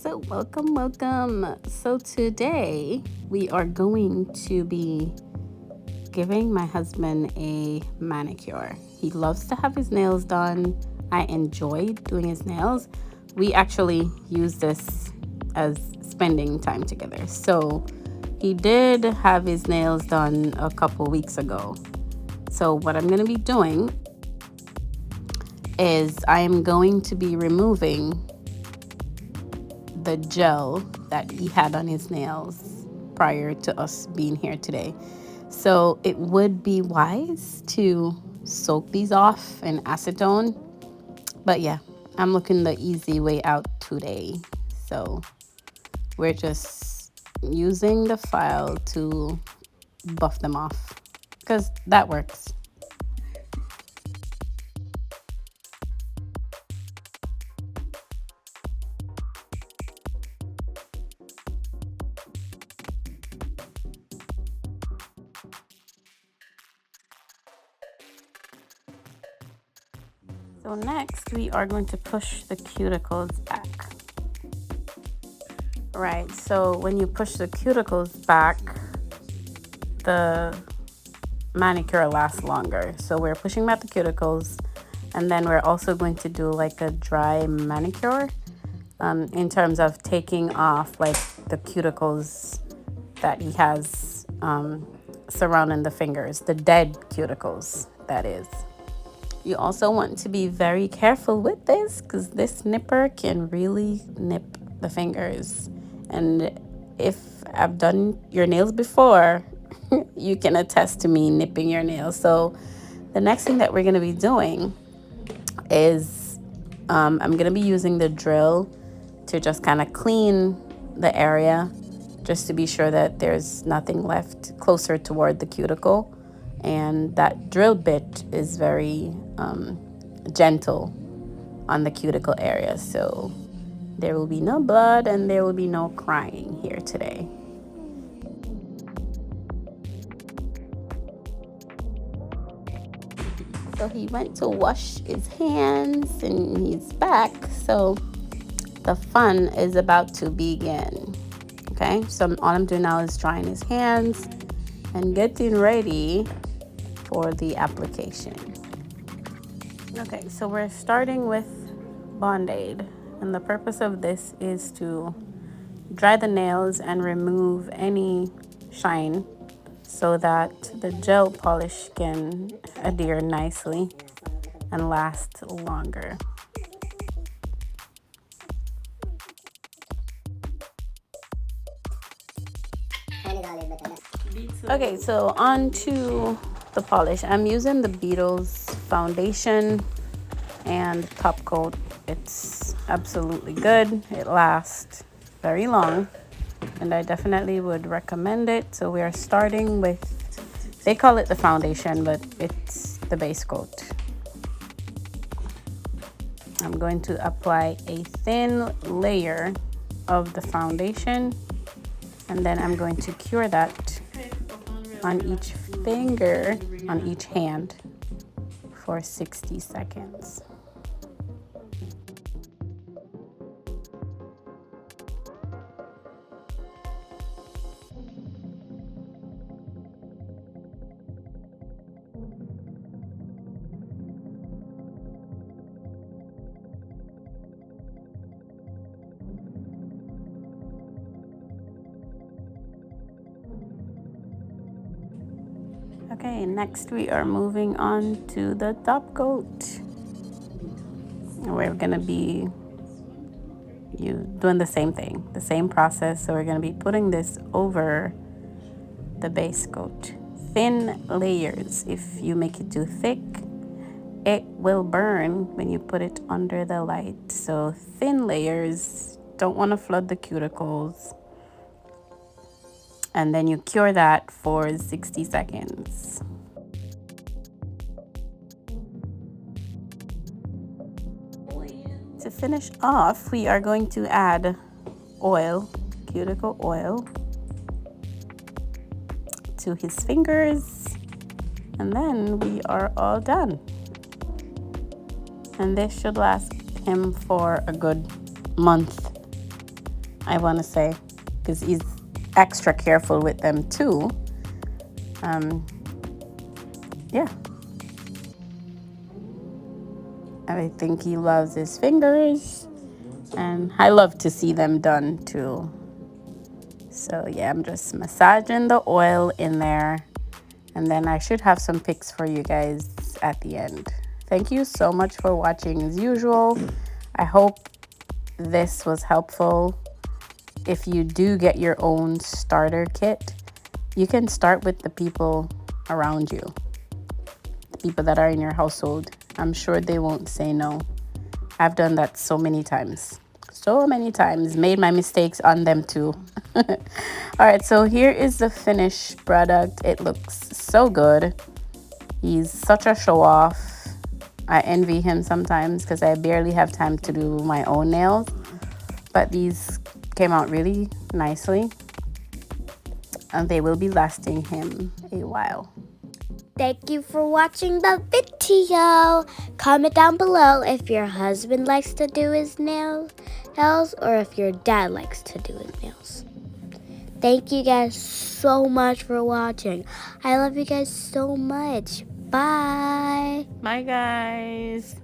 guys, welcome. So today we are going to be giving my husband a manicure. He loves to have his nails done. I enjoy doing his nails. We actually use this as spending time together. So he did have his nails done a couple weeks ago. So what I'm going to be doing is I'm going to be removing the gel that he had on his nails prior to us being here today. So it would be wise to soak these off in acetone. But yeah, I'm looking the easy way out today. So we're just using the file to buff them off because that works. So next we are going to push the cuticles back. Right, so when you push the cuticles back, the manicure lasts longer. So we're pushing back the cuticles, and then we're also going to do like a dry manicure in terms of taking off like the cuticles that he has surrounding the fingers, the dead cuticles, that is. You also want to be very careful with this because this nipper can really nip the fingers. And if I've done your nails before, you can attest to me nipping your nails. So the next thing that we're going to be doing is I'm going to be using the drill to just kind of clean the area just to be sure that there's nothing left closer toward the cuticle. And that drill bit is very gentle on the cuticle area. So there will be no blood and there will be no crying here today. So he went to wash his hands and he's back. So the fun is about to begin. Okay, so all I'm doing now is drying his hands and getting ready for the application. Okay, so we're starting with Band-Aid, and the purpose of this is to dry the nails and remove any shine so that the gel polish can adhere nicely and last longer. Okay, so on to the polish. I'm using the Beetles foundation and top coat. It's absolutely good. It lasts very long and I definitely would recommend it. So we are starting with, they call it the foundation, but it's the base coat. I'm going to apply a thin layer of the foundation, and then I'm going to cure that on each finger, on each hand for 60 seconds. Okay, next we are moving on to the top coat. We're gonna be doing the same thing, the same process. So we're gonna be putting this over the base coat. Thin layers. If you make it too thick, it will burn when you put it under the light. So thin layers, don't want to flood the cuticles. And then you cure that for 60 seconds. To finish off, we are going to add oil, cuticle oil, to his fingers, and then we are all done. And this should last him for a good month I want to say, because he's extra careful with them too. Yeah. I think he loves his fingers, and I love to see them done too. So yeah, I'm just massaging the oil in there, and then I should have some pics for you guys at the end. Thank you so much for watching as usual. I hope this was helpful. If you do get your own starter kit, you can start with the people around you, the people that are in your household. I'm sure they won't say no. I've done that so many times. So many times. Made my mistakes on them too. All right, so here is the finished product. It looks so good. He's such a show off. I envy him sometimes because I barely have time to do my own nails. But these came out really nicely. And they will be lasting him a while. Thank you for watching the video. Comment down below if your husband likes to do his nails or if your dad likes to do his nails. Thank you guys so much for watching. I love you guys so much. Bye. Bye, guys.